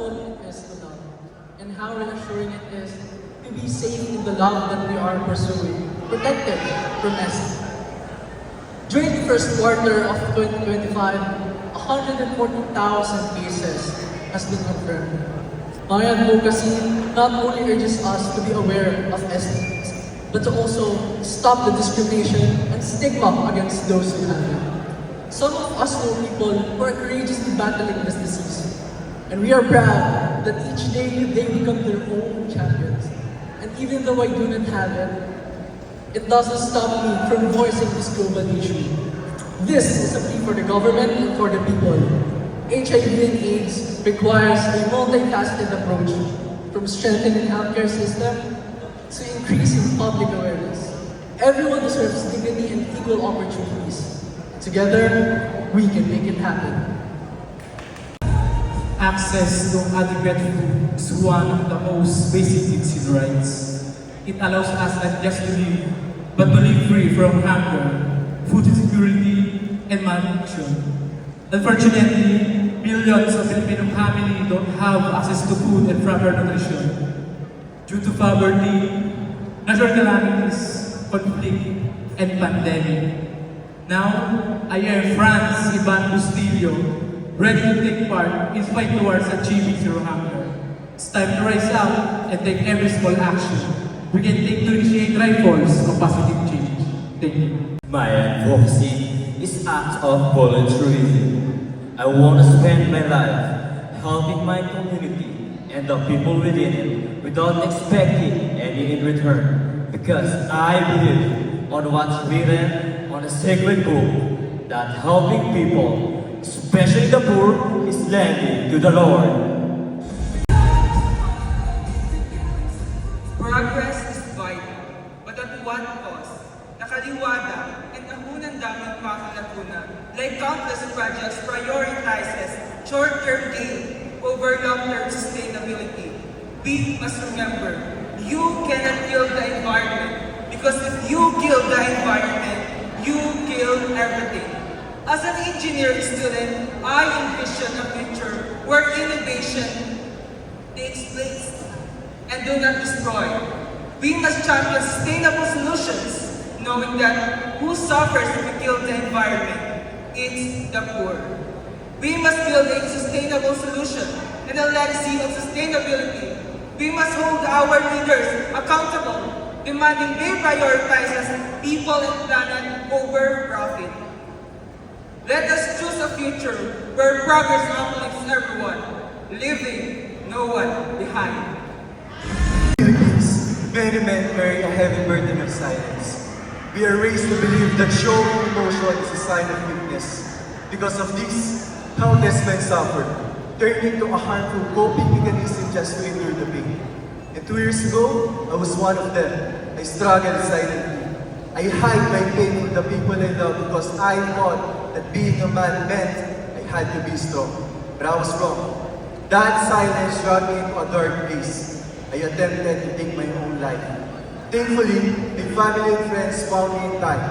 powerful it is to love, and how reassuring it is to be safe in the love that we are pursuing, protected from us. During the first quarter of 2025, 140,000 cases has been confirmed. My advocacy not only urges us to be aware of STIs, but to also stop the discrimination and stigma against those who have it. Some of us know people who are courageously battling this disease, and we are proud that each day they become their own champions. And even though I do not have it, it doesn't stop me from voicing this global issue. This is a plea for the government and for the people. HIV and AIDS requires a multifaceted approach, from strengthening healthcare system to increasing public awareness. Everyone deserves dignity and equal opportunities. Together, we can make it happen. Access to adequate food is one of the most basic human rights. It allows us not just to live, but to live free from hunger, food insecurity, and malnutrition. Unfortunately, millions of Filipino families don't have access to food and proper nutrition due to poverty, natural calamities, conflict, and pandemic. Now, I am Franz Ivan Bustillo, ready to take part in fight towards achieving zero hunger. It's time to rise up and take every small action we can take to initiate rifles of positive change. Thank you. My advocacy is act of volunteerism. I want to spend my life helping my community and the people within it without expecting any in return, because I believe on what's written on a sacred book that helping people, especially the poor, is lending to the Lord. Progress is vital, but at what cost? Nakaliwada and nahunan daming makalakuna, like countless projects prioritizes short-term gain over long-term sustainability. We must remember, you cannot kill the environment, because if you kill the environment, you kill everything. As an engineering student, I envision a future where innovation takes place and do not destroy. We must champion sustainable solutions, knowing that who suffers if we kill the environment? It's the poor. We must build a sustainable solution and a legacy of sustainability. We must hold our leaders accountable, demanding they prioritize people and planet over profit. Let us choose a future where progress uplifts everyone, leaving no one behind. Philippines, many men carry a heavy burden of silence. We are raised to believe that showing emotion is a sign of weakness. Because of this, countless men suffer, turning to a harmful coping mechanism just to endure the pain. And 2 years ago, I was one of them. I struggled silently. I hide my pain from the people I love because I thought that being a man meant I had to be strong. But I was wrong. That silence dragged me into a dark place. I attempted to take my own life. Thankfully, my family and friends found me in time.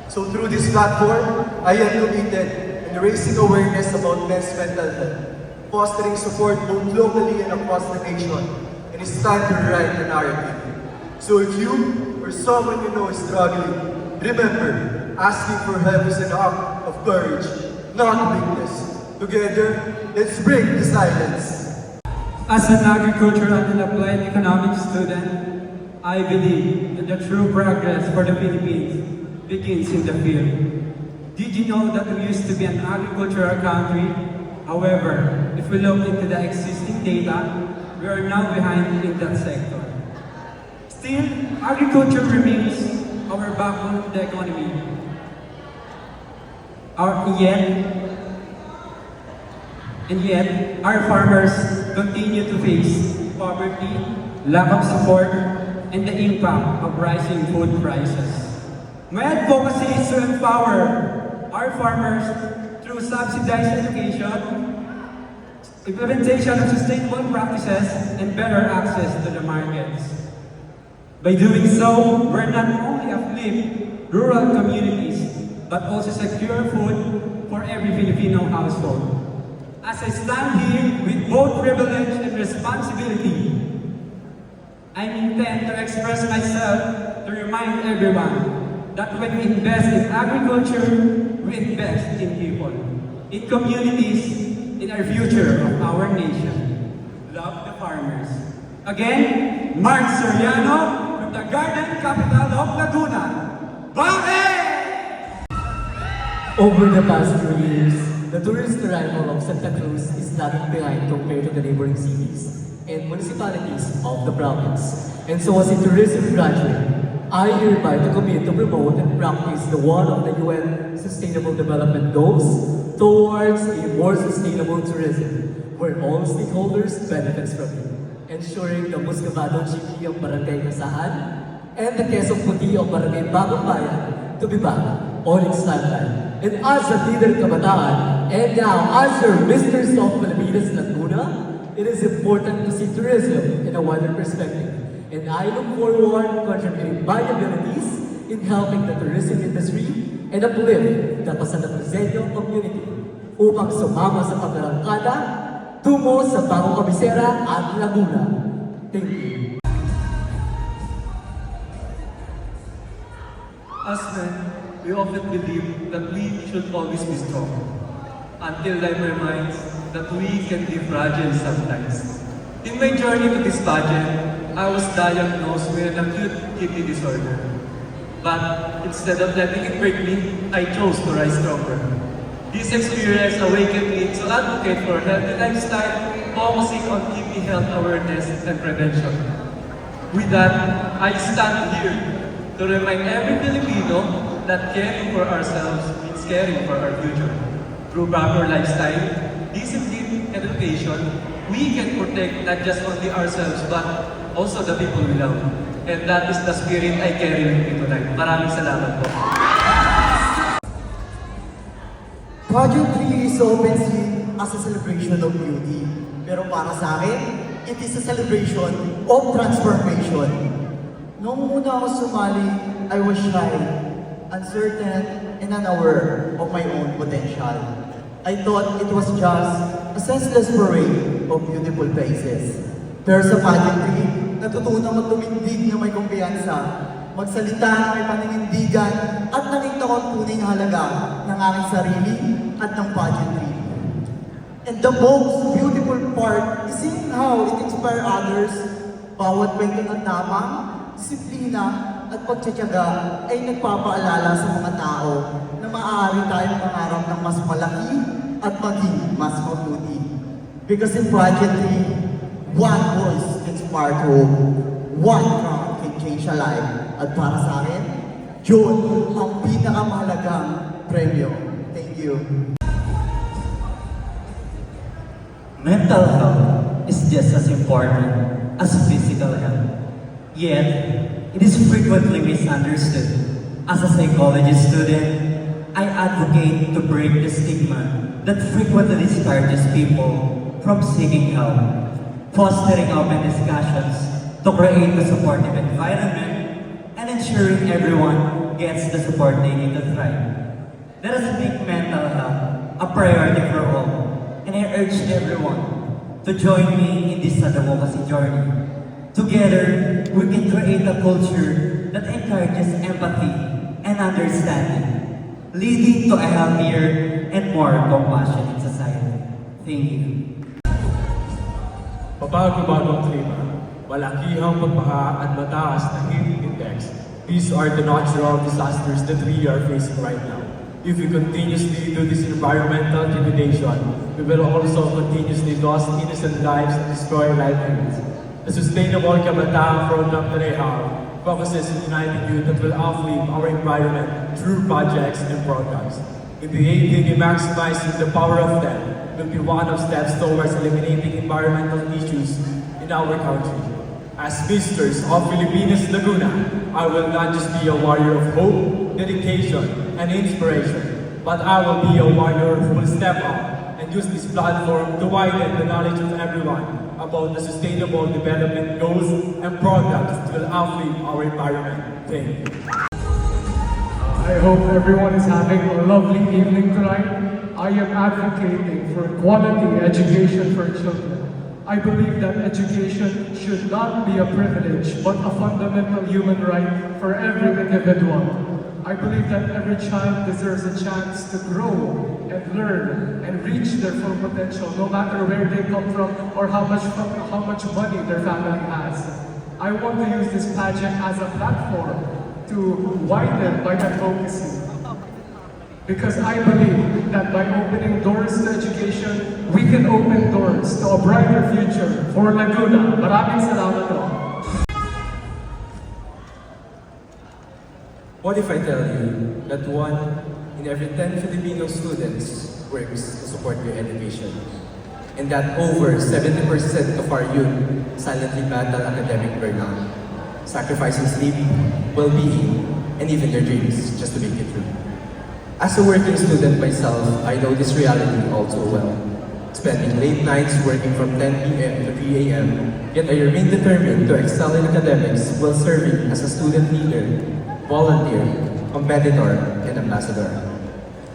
So through this platform, I am committed in raising awareness about men's mental health, fostering support both locally and across the nation, and it's time to rewrite the narrative. So if you or someone you know is struggling, remember, asking for help is an act of courage, not weakness. Together, let's break the silence. As an agricultural and applied economics student, I believe that the true progress for the Philippines begins in the field. Did you know that we used to be an agricultural country? However, if we look into the existing data, we are now behind in that sector. Still, agriculture remains our backbone of the economy. Yet, our farmers continue to face poverty, lack of support, and the impact of rising food prices. My advocacy is to empower our farmers through subsidized education, implementation of sustainable practices, and better access to the markets. By doing so, we're not only uplift rural communities, but also secure food for every Filipino household. as I stand here with both privilege and responsibility, I intend to express myself to remind everyone that when we invest in agriculture, we invest in people, in communities, in our future of our nation. Love the farmers. Again, Mark Soriano from the garden capital of Laguna. Bakit? Over the past few years, the tourist arrival of Santa Cruz is lagging behind compared to the neighboring cities and municipalities of the province. And so as a tourism graduate, I hereby to commit to promote and practice the one of the UN Sustainable Development Goals towards a more sustainable tourism where all stakeholders benefits from it, ensuring the Muscovado GP of Barangay Kasahan and the Quezon Puti of Barangay Bagong Bayan to be back on its timeline. And as a leader kabataan, and now as your Mr. of Pilipinas Laguna, it is important to see tourism in a wider perspective. And I look forward to contributing my abilities in helping the tourism industry and uplift the Pasadapreseño community upang sumama sa paglalangkada tungo sa bagong kabisera at Laguna. Thank you. As men, we often believe that we should always be strong, until life reminds that we can be fragile sometimes. In my journey to this pageant, I was diagnosed with an acute kidney disorder. But instead of letting it break me, I chose to rise stronger. This experience awakened me to advocate for a healthy lifestyle, focusing on kidney health awareness and prevention. With that, I stand here to remind every Filipino that caring for ourselves means caring for our future. Through proper lifestyle, discipline, and education, we can protect not just only ourselves but also the people we love. And that is the spirit I carry with me tonight. Maraming salamat po. Project 3 is often seen as a celebration of beauty. Pero para sa akin, it is a celebration of transformation. Noong una ako sumali, I was shy, uncertain, and unaware of my own potential. I thought it was just a senseless parade of beautiful faces. Pero sa pageantry, natutunan ko tumindig na may kumpiyansa, magsalita na may paninindigan, at nakita ko ang tunay na halaga ng aking sarili at ng pageantry. And the most beautiful part is seeing how it inspires others. Bawat kwento ng tapang, disiplina, at pagtsatsaga ay nagpapaalala sa mga tao na maaari tayong mangarap ng mas malaki at maging mas mabuti. Because in pageantry, one voice can spark hope, one crown can change a life. At para sa akin, yun ang pinakamahalagang premyo. Thank you. Mental health is just as important as physical health. Yet, it is frequently misunderstood. As a psychology student, I advocate to break the stigma that frequently discourages people from seeking help, fostering open discussions to create a supportive environment and ensuring everyone gets the support they need to thrive. Let us make mental health a priority for all, and I urge everyone to join me in this advocacy journey. Together, we can create a culture that encourages empathy and understanding, leading to a healthier and more compassionate society. Thank you. Pabago-bagong klima, malakihang pagbaha at mataas na heat index. These are the natural disasters that we are facing right now. If we continuously do this environmental degradation, we will also continuously lose innocent lives and destroy livelihoods. The Sustainable Kabataan Program that I have focuses on uniting youth that will uplift our environment through projects and programs. In the aiding and maximizing the power of them will be one of steps towards eliminating environmental issues in our country. As Misters of Filipinas Laguna, I will not just be a warrior of hope, dedication, and inspiration, but I will be a warrior who will step up and use this platform to widen the knowledge of everyone about the sustainable development goals and programs that will uplift our environment. Thank you. I hope everyone is having a lovely evening tonight. I am advocating for quality education for children. I believe that education should not be a privilege, but a fundamental human right for every individual. I believe that every child deserves a chance to grow and learn and reach their full potential, no matter where they come from or how much money their family has. I want to use this pageant as a platform to widen my advocacy. Because I believe that by opening doors to education, we can open doors to a brighter future for Laguna. Maraming salamat po. What if I tell you that 1 in every 10 Filipino students works to support your education? And that over 70% of our youth silently battle academic burnout, sacrificing sleep, well-being, and even their dreams just to make it through. As a working student myself, I know this reality all too well. Spending late nights working from 10 p.m. to 3 a.m., yet I remain determined to excel in academics while serving as a student leader, volunteer, competitor, and ambassador.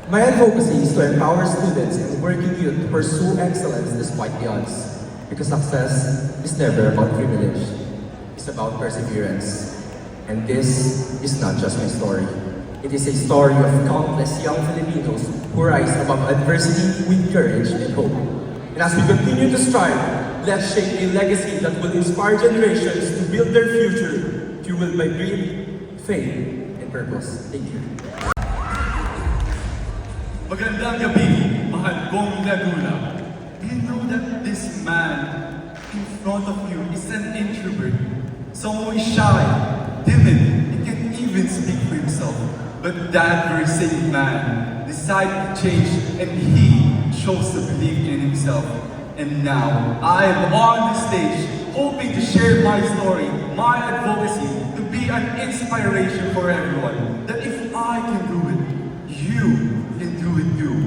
My advocacy is to empower students and working youth to pursue excellence despite the odds. Because success is never about privilege. It's about perseverance. And this is not just my story. It is a story of countless young Filipinos who rise above adversity with courage and hope. And as we continue to strive, let's shape a legacy that will inspire generations to build their future, fueled by dream, faith, and purpose. Thank you. Magandang gabi, mahal kong Laguna. Do you know that this man in front of you is an introvert? Someone who is shy, timid, he can't even speak for himself. But that very same man decided to change and he chose to believe in himself. And now, I am on the stage hoping to share my story, my advocacy, to be an inspiration for everyone. That if I can do it, you can do it too.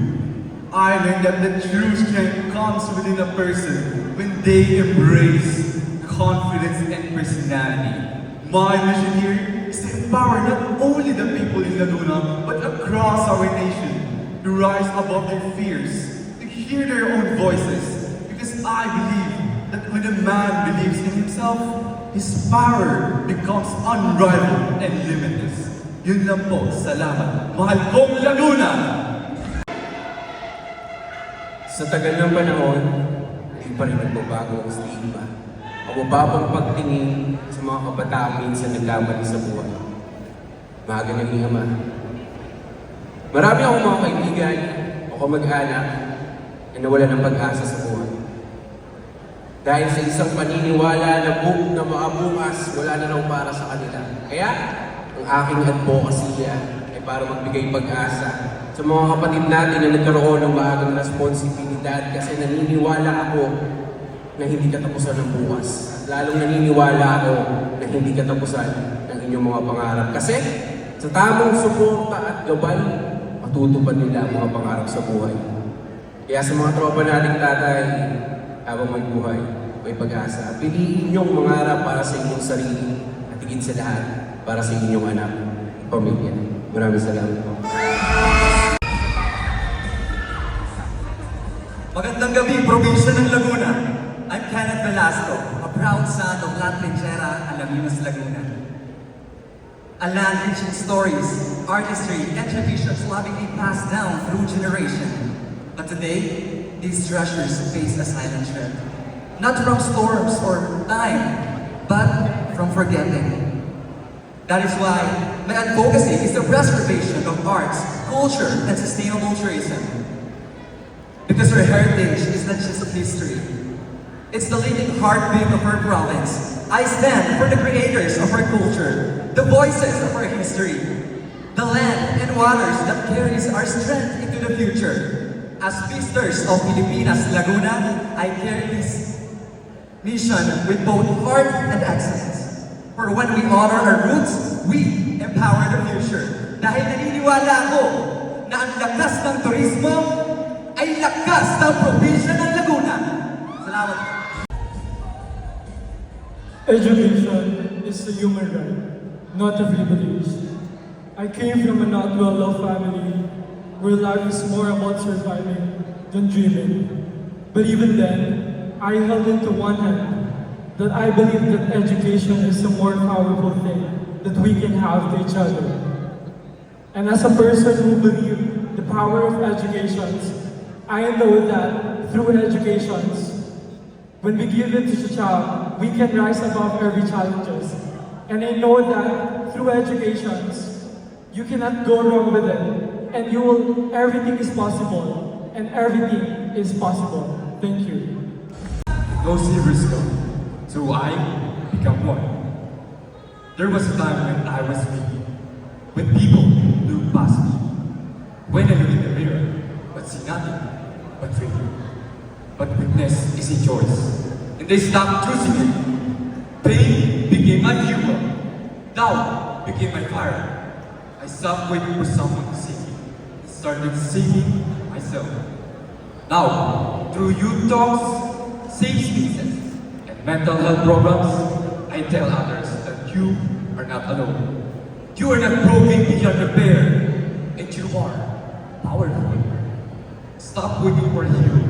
I learned that the true strength comes within a person when they embrace confidence and personality. My mission here is to empower not only the people in Laguna, but across our nation to rise above their fears, to hear their own voices. Because I believe that when a man believes in himself, his power becomes unrivaled and limitless. Yun lang po, salamat. Mahal kong Laguna! Sa tagal ng panahon, hindi pa rin nagbabago ang stigma. Ang mababang pagtingin sa mga kabataang minsan nagkamali sa buhay. Maaga naging ama. Marami akong mga kaibigan o kamag-anak na nawala ng pag-asa sa buhay. Dahil sa isang paniniwala na maabukas, wala na raw para sa kanila. Kaya, ang aking advocacy ay para magbigay pag-asa sa mga kapatid natin na nagkaroon ng maagang responsibilidad kasi naniniwala ako na hindi katapusan ng bukas. Lalong naniniwala ako na hindi katapusan ng inyong mga pangarap. Kasi sa tamang suporta at gabay, matutupad nila ang mga pangarap sa buhay. Kaya sa mga tropa nating tatay, habang may buhay, may pag-asa. Piliin niyong mangarap para sa inyong sarili at higit sa lahat para sa inyong anak at pamilya. Maraming salamat po. Magandang gabi, probinsya ng Laguna. I'm Kenneth Velasco, a proud son of La Trinchera, Alaminos, Laguna. A land rich in stories, artistry, and traditions lovingly passed down through generation. But today, these treasures face a silent threat. Not from storms or time, but from forgetting. That is why my advocacy is the preservation of arts, culture, and sustainable tourism. Because our heritage is not just history. It's the living heartbeat of our province. I stand for the creators of our culture, the voices of our history, the land and waters that carries our strength into the future. As visitors of Pilipinas, Laguna, I carry this mission with both heart and excellence. For when we honor our roots, we empower the future. Dahil naniniwala ako na ang lakas ng turismo ay lakas ng probinsya ng Laguna. Salamat. Education is a human right, not a privilege. I came from a not well-off family where life is more about surviving than dreaming. But even then, I held into one hand that I believe that education is a more powerful thing that we can have to each other. And as a person who believes the power of educations, I know that through educations, when we give it to the child, we can rise above every challenges. And I know that through educations, you cannot go wrong with it. And everything is possible. And everything is possible. Thank you. Those rivers go, so I become one. There was a time when I was weak, when people looked past me. When I look in the mirror, but see nothing but failure. But weakness is a choice, and they stopped choosing it. Pain became my fuel, doubt became my fire. I stopped waiting for someone to see me, and started seeing myself. Now, through youth talks, safe spaces, and mental health programs, I tell others that you are not alone. You are not broken beyond repair, and you are powerful. Stop waiting for a hero.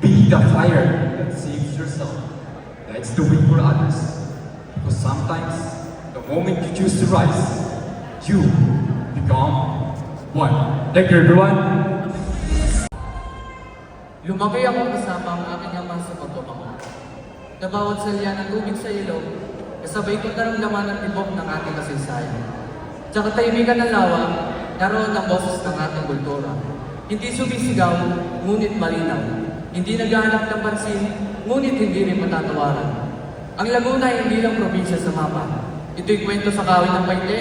Be the fire that saves yourself. Lights the way for others. Because sometimes, the moment you choose to rise, you become one. Thank you, everyone. Lumaki ako kasama ang aking ama sa pagbabango. Na bawat salya ng tubig sa ilog, kasabay ko naramdaman ang tibok ng ating kasaysayan. Sa katahimikan ng lawa, naroon ang boses ng ating kultura. Hindi sumisigaw, ngunit malinaw. Hindi naghahanap ng pansin, ngunit hindi rin matatawaran. Ang Laguna ay hindi lang probinsya sa mapa. Ito'y kwento sa kawin ng Paite,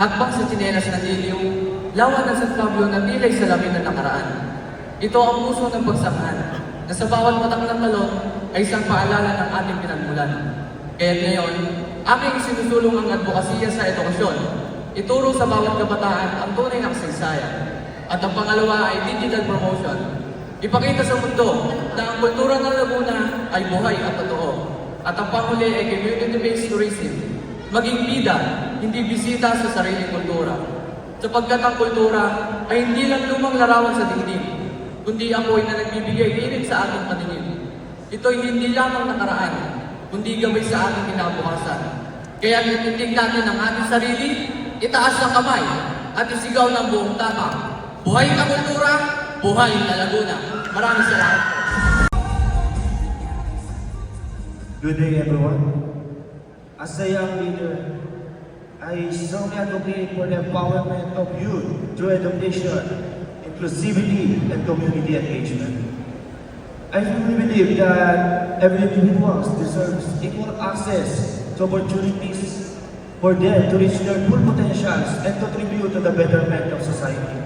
hakbang sa tsinelas ng Iliw, lawan ng San Pablo na tilay sa labi ng nakaraan. Ito ang puso ng pagsamahan, na sa bawat patak ng talon ay isang paalala ng ating pinagmulan. Kaya ngayon, aking isinusulong ang advokasya sa edukasyon. Ituro sa bawat kabataan ang tunay na kasaysayan. At ang pangalawa ay digital promotion. Ipakita sa mundo na ang kultura ng Laguna ay buhay at totoo. At ang panghuli ay community-based tourism. Maging bida, hindi bisita sa sariling kultura. Sapagkat ang kultura ay hindi lang lumang larawan sa dingding, kundi apoy na nagbibigay init sa ating paningin. Ito'y hindi lamang nakaraan, kundi gabay sa ating kinabukasan. Kaya titindig natin ang ating sarili, itaas ang kamay, at isigaw ng buong tama. Buhay na kultura, buhay na Laguna. Maraming salamat. Good day, everyone. As a young leader, I strongly advocate for the empowerment of youth through education, inclusivity, and community engagement. I firmly believe that every individual deserves equal access to opportunities for them to reach their full potentials and contribute to the betterment of society.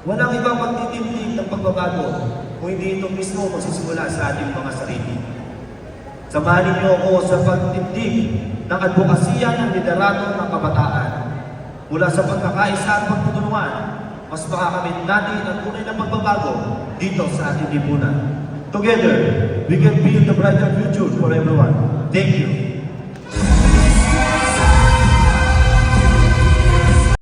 Walang ibang magtitindig ng pagbabago kung hindi ito mismo magsisimula sa ating mga sarili. Samahan niyo ako sa pagtindig ng advokasya ng liderato ng kabataan. Mula sa pagkakaisa at pagtutulungan, mas makakamit natin ang tunay na pagbabago dito sa ating lipunan. Together, we can build a brighter future for everyone. Thank you.